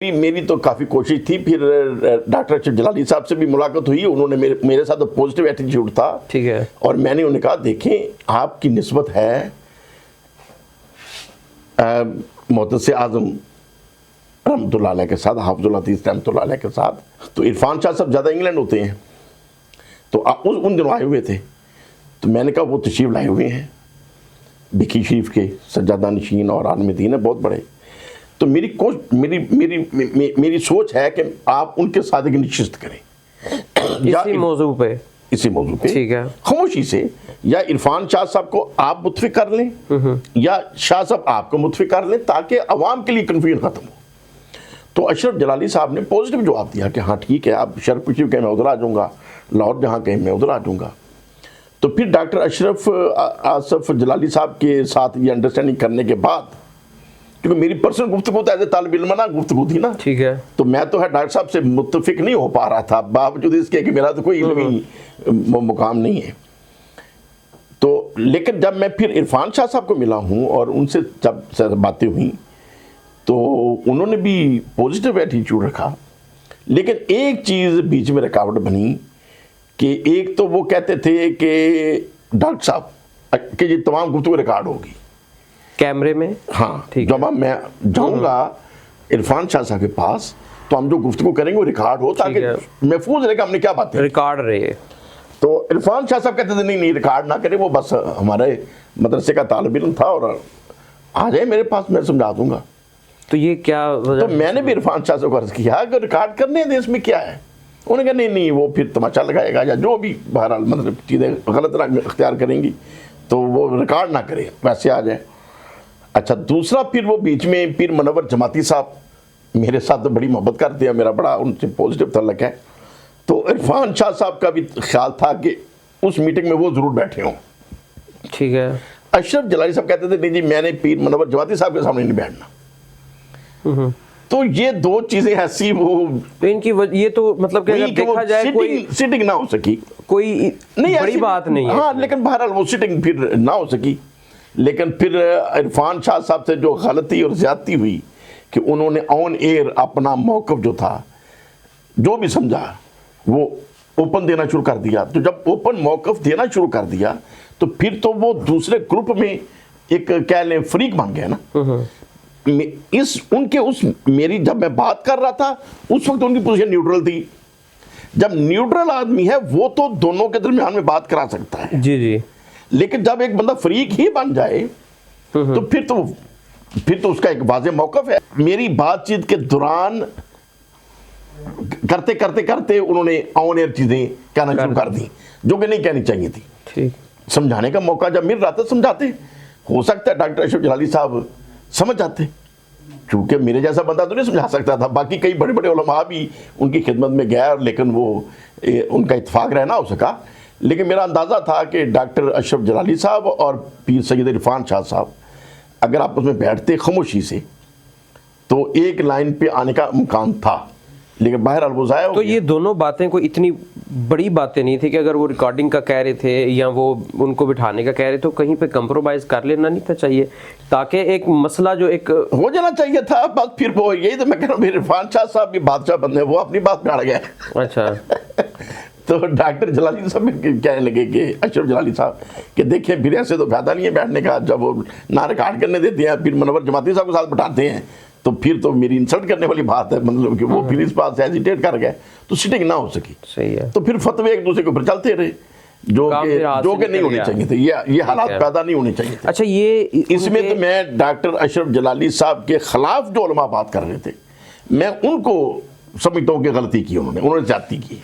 میری تو کافی کوشش تھی. پھر ڈاکٹر اشرف جلالی صاحب سے بھی ملاقات ہوئی. انہوں نے میرے ساتھ پازیٹیو ایٹیٹیوڈ تھا. ٹھیک ہے. اور میں نے انہیں کہا دیکھیں آپ کی نسبت ہے محدث اعظم رحمۃ اللہ علیہ کے ساتھ, حافظ الحدیث رحمۃ اللہ علیہ کے ساتھ. تو عرفان شاہ صاحب زیادہ انگلینڈ ہوتے ہیں, تو ان دنوں آئے ہوئے تھے. تو میں نے کہا وہ تشریف لائے ہوئے ہیں بکی شریف کے سجادہ نشین اور عالم دین ہیں بہت بڑے. تو میری سوچ ہے کہ آپ ان کے ساتھ ایک نشست کریں اسی موضوع پہ ٹھیک ہے, خاموشی سے, یا عرفان شاہ صاحب کو آپ متفق کر لیں یا شاہ صاحب آپ کو متفق کر لیں تاکہ عوام کے لیے کنفیوژن ختم ہو. تو اشرف جلالی صاحب نے پازیٹیو جواب دیا کہ ہاں ٹھیک ہے, آپ شرف شریف کہیں میں ادھر آ جاؤں گا, لاہور جہاں کہیں میں ادھر آ جاؤں گا. تو پھر ڈاکٹر اشرف آصف جلالی صاحب کے ساتھ یہ انڈرسٹینڈنگ کرنے کے بعد, کیونکہ میری پرسنل گفتگو تو ایز اے طالب علم نا گفتگو تھی نا, ٹھیک ہے, تو میں تو ہے ڈاکٹر صاحب سے متفق نہیں ہو پا رہا تھا باوجود اس کے کہ میرا تو کوئی علمی مقام نہیں ہے. تو لیکن جب میں پھر عرفان شاہ صاحب کو ملا ہوں اور ان سے جب باتیں ہوئیں تو انہوں نے بھی پازیٹیو ایٹیٹیوڈ رکھا. لیکن ایک چیز بیچ میں رکاوٹ بنی کہ ایک تو وہ کہتے تھے کہ ڈاکٹر صاحب کہ یہ تمام گفتگو ریکارڈ ہوگی کیمرے میں. ہاں, جب میں جاؤں گا عرفان شاہ صاحب کے پاس تو ہم جو گفتگو کریں گے وہ ریکارڈ ہو تاکہ محفوظ رہے کہ ہم نے کیا باتیں ریکارڈ رہے. تو عرفان شاہ صاحب کہتے تھے نہیں ریکارڈ نہ کرے, وہ بس ہمارے مدرسے کا طالب علم تھا اور آ جائے میرے پاس میں سمجھا دوں گا. تو یہ کیا تو میں نے بھی عرفان شاہ صاحب کو عرض کیا کہ ریکارڈ کرنے دیں, اس میں کیا ہے. انہوں نے کہا نہیں وہ پھر تماشا لگائے گا یا جو بھی بہرحال مطلب چیزیں غلط اختیار کریں گی تو وہ ریکارڈ نہ کرے, ویسے آ جائے. اچھا دوسرا پھر وہ بیچ میں پیر منور جماعتی صاحب میرے ساتھ تو بڑی محبت کرتے ہیں, میرا بڑا ان سے پازیٹیو تعلق ہے. تو عرفان شاہ صاحب کا بھی خیال تھا کہ اس میٹنگ میں وہ ضرور بیٹھے ہوں. ٹھیک ہے. اشرف جلالی صاحب کہتے تھے نہیں جی میں نے پیر منور جماعتی صاحب کے سامنے نہیں بیٹھنا. تو یہ دو چیزیں ایسی وہ ان کی یہ تو مطلب کہ اگر دیکھا جائے کوئی سٹنگ نہ ہو سکی, کوئی بڑی بات نہیں ہے. ہاں لیکن بہرحال وہ سٹنگ پھر نہ ہو سکی. لیکن پھر عرفان شاہ صاحب سے جو غلطی اور زیادتی ہوئی کہ انہوں نے آن ایئر اپنا موقف جو تھا جو بھی سمجھا وہ اوپن دینا شروع کر دیا. تو جب اوپن موقف دینا شروع کر دیا تو پھر تو وہ دوسرے گروپ میں ایک کہہ لیں فریق بن گئے نا. میری جب میں بات کر رہا تھا اس وقت ان کی پوزیشن نیوٹرل تھی. جب نیوٹرل آدمی ہے وہ تو دونوں کے درمیان میں بات کرا سکتا ہے. جی جی. لیکن جب ایک بندہ فریق ہی بن جائے تو پھر تو اس کا ایک واضح موقف ہے. میری بات چیت کے دوران کرتے کرتے کرتے انہوں نے آن ایئر چیزیں کہنا شروع کر دی جو کہ نہیں کہنی چاہیے تھی. سمجھانے کا موقع جب مل رہا تھا سمجھاتے. ہو سکتا ہے ڈاکٹر اشرف جلالی صاحب سمجھ جاتے, چونکہ میرے جیسا بندہ تو نہیں سمجھا سکتا تھا. باقی کئی بڑے بڑے علماء بھی ان کی خدمت میں گئے لیکن وہ ان کا اتفاق رہنا ہو سکا. لیکن میرا اندازہ تھا کہ ڈاکٹر اشرف جلالی صاحب اور پیر سید عرفان شاہ صاحب اگر آپ اس میں بیٹھتے خاموشی سے تو ایک لائن پہ آنے کا امکان تھا. لیکن بہرحال وہ ضائع ہو تو گیا. یہ دونوں باتیں کوئی اتنی بڑی باتیں نہیں تھی کہ اگر وہ ریکارڈنگ کا کہہ رہے تھے یا وہ ان کو بٹھانے کا کہہ رہے تو کہیں پہ کمپرومائز کر لینا نہیں تھا چاہیے تاکہ ایک مسئلہ جو ایک ہو جانا چاہیے تھا. بس پھر وہ یہی تو میں کہہ رہا ہوں عرفان شاہ صاحب بھی بادشاہ بندے, وہ اپنی بات پہ اڑ گئے. اچھا. تو ڈاکٹر جلالی صاحب کہنے لگے کہ اشرف جلالی صاحب کہ دیکھیں پھر ایسے تو فائدہ نہیں ہے بیٹھنے کا. جب وہ نہ ریکارڈ کرنے دیتے ہیں پھر منور جماعتی صاحب کے ساتھ بٹھاتے ہیں تو پھر تو میری انسلٹ کرنے والی بات ہے. مطلب کہ وہ پھر اس بات سے ہیزیٹیٹ کر گئے تو سٹنگ نہ ہو سکی. صحیح ہے. تو پھر فتوے ایک دوسرے کے اوپر چلتے رہے جو کہ نہیں ہونے چاہیے تھے. یہ حالات پیدا نہیں ہونے چاہیے تھے. اچھا یہ اس میں تو میں ڈاکٹر اشرف جلالی صاحب کے خلاف جو علماء بات کر رہے تھے میں ان کو سمجھتا ہوں کہ غلطی کی انہوں نے زیادتی کی.